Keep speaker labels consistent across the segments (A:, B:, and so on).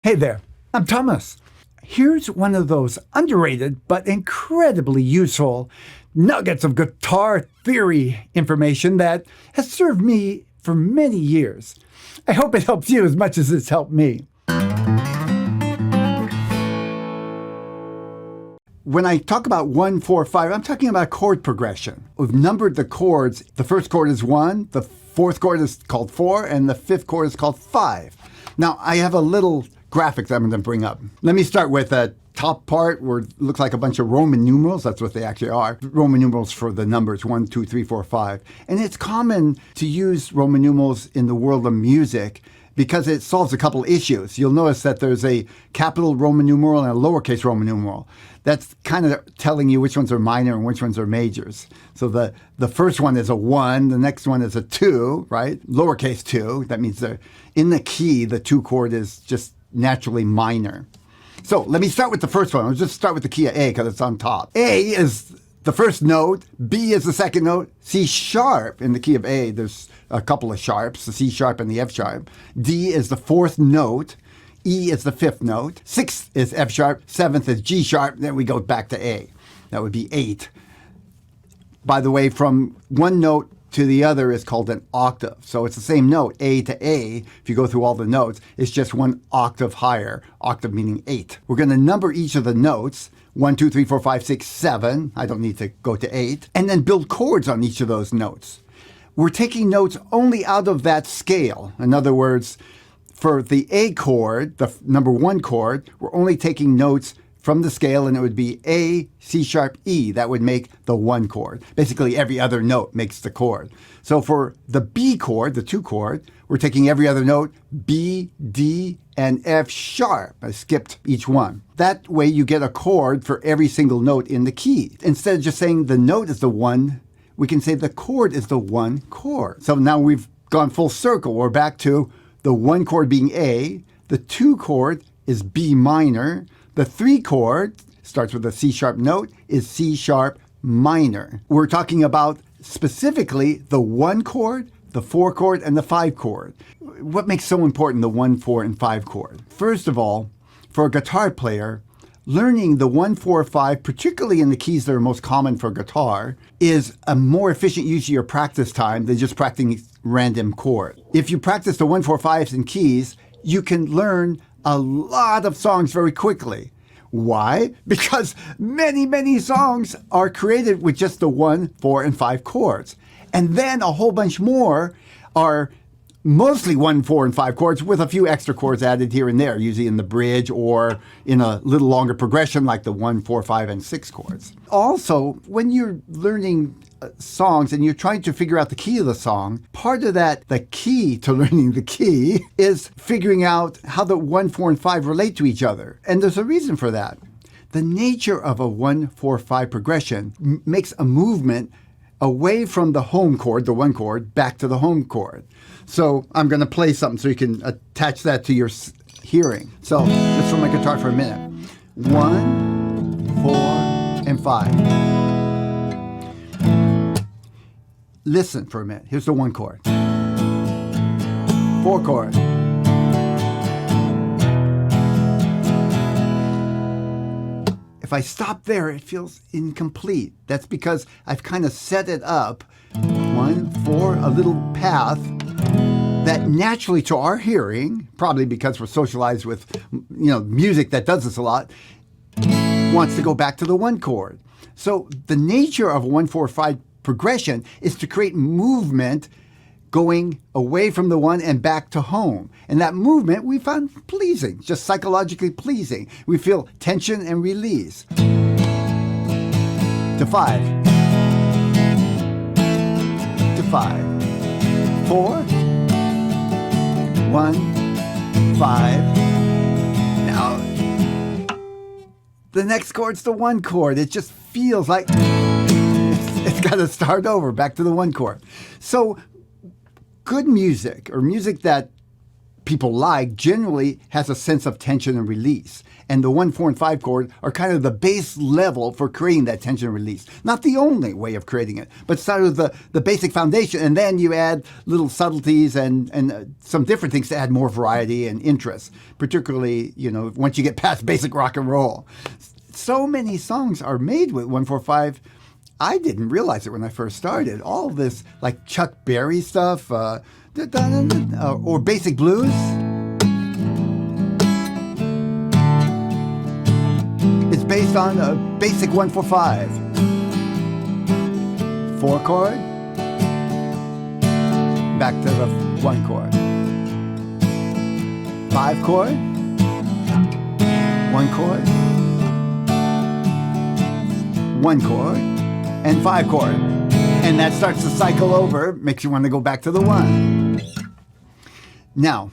A: Hey there, I'm Thomas. Here's one of those underrated but incredibly useful nuggets of guitar theory information that has served me for many years. I hope it helps you as much as it's helped me. When I talk about 1, 4, 5, I'm talking about chord progression. We've numbered the chords. The first chord is 1, the fourth chord is called 4, and the fifth chord is called 5. Now, I have a little graphic that I'm going to bring up. Let me start with the top part where it looks like a bunch of Roman numerals. That's what they actually are. Roman numerals for the numbers 1, 2, 3, 4, 5. And it's common to use Roman numerals in the world of music because it solves a couple issues. You'll notice that there's a capital Roman numeral and a lowercase Roman numeral. That's kind of telling you which ones are minor and which ones are majors. So the first one is a 1, the next one is a 2, right? Lowercase 2. That means they're in the key, the 2 chord is just naturally minor. So let me start with the first one. I'll just start with the key of A because it's on top. A is the first note, B is the second note, C sharp in the key of A. There's a couple of sharps, the C sharp and the F sharp. D is the fourth note. E is the fifth note. Sixth is F sharp. Seventh is G sharp. Then we go back to A. That would be 8. By the way, from one note to the other is called an octave. So it's the same note, A to A. If you go through all the notes, it's just one octave higher. Octave meaning 8. We're going to number each of the notes. 1, 2, 3, 4, 5, 6, 7. I don't need to go to 8. And then build chords on each of those notes. We're taking notes only out of that scale. In other words, for the A chord, the number 1 chord, we're only taking notes from the scale, and it would be A, C sharp, E. That would make the 1 chord. Basically, every other note makes the chord. So for the B chord, the 2 chord, we're taking every other note, B, D, and F sharp. I skipped each one. That way you get a chord for every single note in the key. Instead of just saying the note is the 1, we can say the chord is the 1 chord. So now we've gone full circle. We're back to the 1 chord being A, the 2 chord is B minor, the 3 chord, starts with a C sharp note, is C sharp minor. We're talking about specifically the 1 chord, the 4 chord, and the 5 chord. What makes so important the 1, 4, and 5 chord? First of all, for a guitar player, learning the 1, 4, 5, particularly in the keys that are most common for guitar, is a more efficient use of your practice time than just practicing random chords. If you practice the 1, 4, 5s in keys, you can learn a lot of songs very quickly. Why? Because many songs are created with just the 1, 4, and 5 chords. And then a whole bunch more are mostly 1, 4, and 5 chords with a few extra chords added here and there, usually in the bridge or in a little longer progression like the 1, 4, 5, and 6 chords. Also, when you're learning songs and you're trying to figure out the key of the song, part of that, the key to learning the key, is figuring out how the 1, 4, and 5 relate to each other. And there's a reason for that. The nature of a 1, 4, 5 progression makes a movement away from the home chord, the 1 chord, back to the home chord. So I'm going to play something so you can attach that to your hearing. So just from my guitar for a minute. 1, 4, and 5. Listen for a minute. Here's the 1 chord. 4 chord. If I stop there, it feels incomplete. That's because I've kind of set it up, 1, 4, a little path that naturally to our hearing, probably because we're socialized with, music that does this a lot, wants to go back to the 1 chord. So the nature of a 1, 4, 5 progression is to create movement going away from the 1 and back to home. And that movement we found pleasing, just psychologically pleasing. We feel tension and release. To 5. To 5. 4. 1. 5. Now, the next chord's the 1 chord. It just feels like it's got to start over, back to the 1 chord. So good music, or music that people like generally has a sense of tension and release. And the 1, 4, and 5 chord are kind of the base level for creating that tension and release. Not the only way of creating it, but sort of the basic foundation. And then you add little subtleties and some different things to add more variety and interest, particularly, once you get past basic rock and roll. So many songs are made with 1, 4, 5. I didn't realize it when I first started. All of this, like Chuck Berry stuff, or basic blues. It's based on a basic 1, 4, 5. 4 chord, back to the 1 chord. 5 chord, 1 chord, 1 chord, and 5 chord. And that starts to cycle over, makes you want to go back to the 1. Now,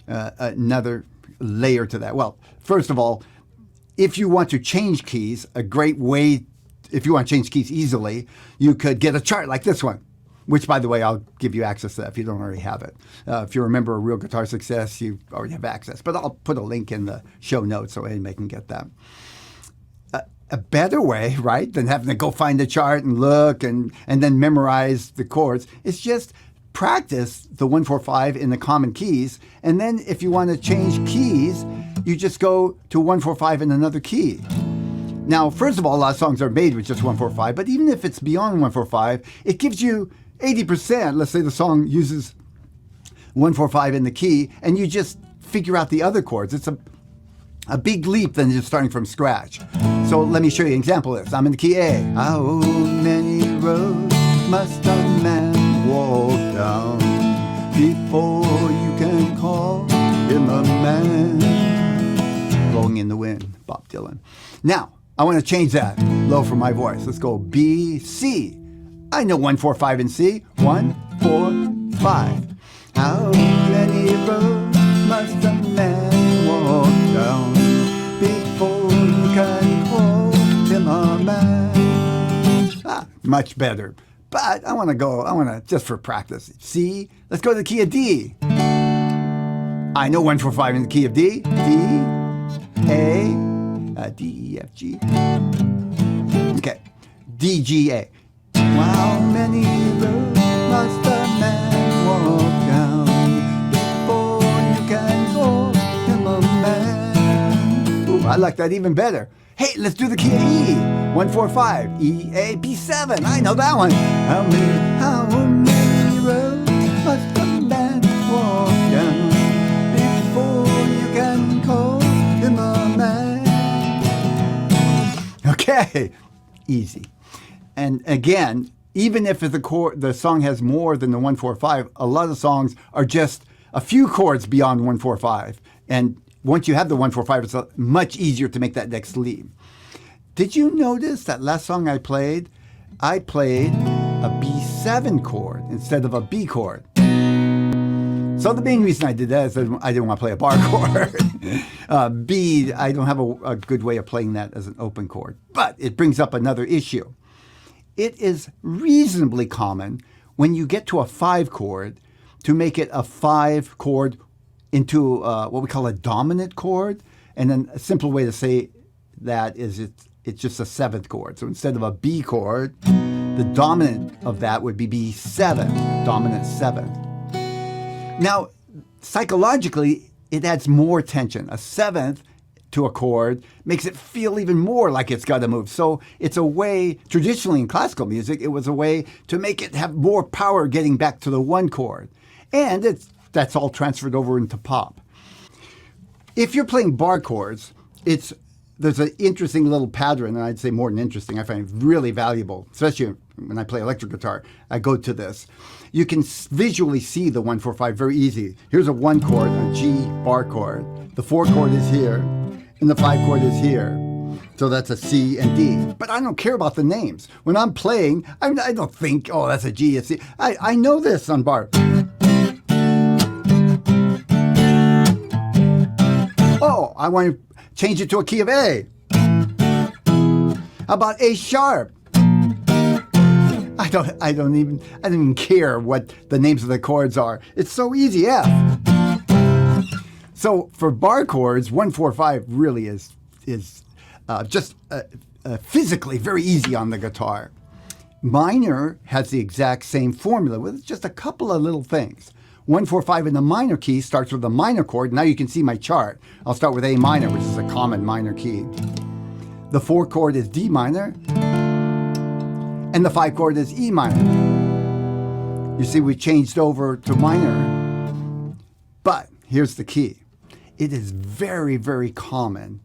A: another layer to that. Well, first of all, if you want to change keys, a great way, if you want to change keys easily, you could get a chart like this one, which, by the way, I'll give you access to that if you don't already have it. If you remember a Real Guitar Success, you already have access. But I'll put a link in the show notes so anybody can get that. A better way, right, than having to go find the chart and look and then memorize the chords is just practice the 1, 4, 5 in the common keys. And then if you want to change keys, you just go to 1, 4, 5 in another key. Now, first of all, a lot of songs are made with just 1, 4, 5, but even if it's beyond 1, 4, 5, it gives you 80%. Let's say the song uses 1, 4, 5 in the key, and you just figure out the other chords. It's a big leap than just starting from scratch. So let me show you an example of this. I'm in the key A. How many roads must a man walk down before you can call him a man? Blowing in the wind, Bob Dylan. Now, I want to change that low for my voice. Let's go B, C. I know 1, 4, 5 in C. 1, 4, 5. How many roads must a man walk down before you can call him a man? Much better. But I want to, just for practice, C. Let's go to the key of D. I know 1, 4, 5 in the key of D. D, A, D, E, F, G. Okay. D, G, A. How many roads must a man walk down before you can call him a man? Ooh, I like that even better. Hey, let's do the key of E. 1, 4, 5. E, A, B, 7. I know that one. How many roads must a man walk down before you can call him a man? Okay, easy. And again, even if the song has more than the 1, 4, 5, a lot of songs are just a few chords beyond 1, 4, 5. And once you have the 1, 4, 5, it's much easier to make that next leap. Did you notice that last song I played a B7 chord instead of a B chord? So the main reason I did that is that I didn't want to play a bar chord. B, I don't have a good way of playing that as an open chord. But it brings up another issue. It is reasonably common when you get to a 5 chord to make it a 5 chord into what we call a dominant chord. And then a simple way to say that is it's just a 7th chord. So instead of a B chord, the dominant of that would be B7, dominant 7th. Now, psychologically, it adds more tension. A 7th to a chord makes it feel even more like it's got to move. So it's a way, traditionally in classical music, it was a way to make it have more power getting back to the 1 chord. And that's all transferred over into pop. If you're playing bar chords, there's an interesting little pattern, and I'd say more than interesting, I find it really valuable, especially when I play electric guitar. I go to this. You can visually see the 1, 4, 5 very easy. Here's a 1 chord, a G bar chord. The 4 chord is here, and the 5 chord is here. So that's a C and D. But I don't care about the names. When I'm playing, I don't think, oh, that's a G, a C. I know this on bar. Oh, I want to change it to a key of A. How about A sharp? I don't even care what the names of the chords are. It's so easy. F. So for bar chords, 1, 4, 5 really is just physically very easy on the guitar. Minor has the exact same formula with just a couple of little things. 1, 4, 5 in the minor key starts with a minor chord. Now you can see my chart. I'll start with A minor, which is a common minor key. The 4 chord is D minor, and the 5 chord is E minor. You see, we changed over to minor, but here's the key. It is very, very common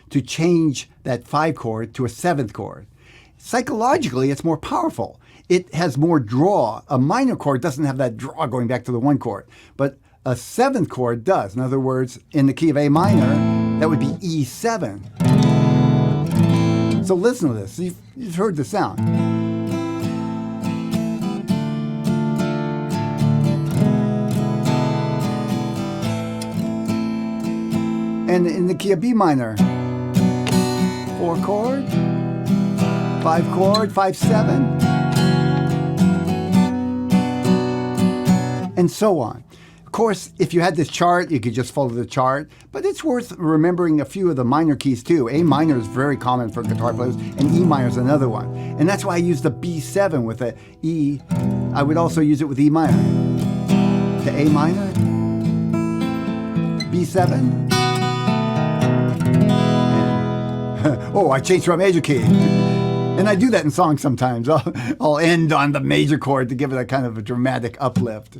A: to change that 5 chord to a 7th chord. Psychologically, it's more powerful. It has more draw. A minor chord doesn't have that draw going back to the 1 chord, but a 7th chord does. In other words, in the key of A minor, that would be E7. So listen to this. You've heard the sound. And in the key of B minor, 4 chord, 5 chord, 5, 7, and so on. Of course, if you had this chart, you could just follow the chart, but it's worth remembering a few of the minor keys too. A minor is very common for guitar players, and E minor is another one. And that's why I use the B7 with the E. I would also use it with E minor. The A minor, B7, oh, I changed to a major key. And I do that in songs sometimes. I'll end on the major chord to give it a kind of a dramatic uplift.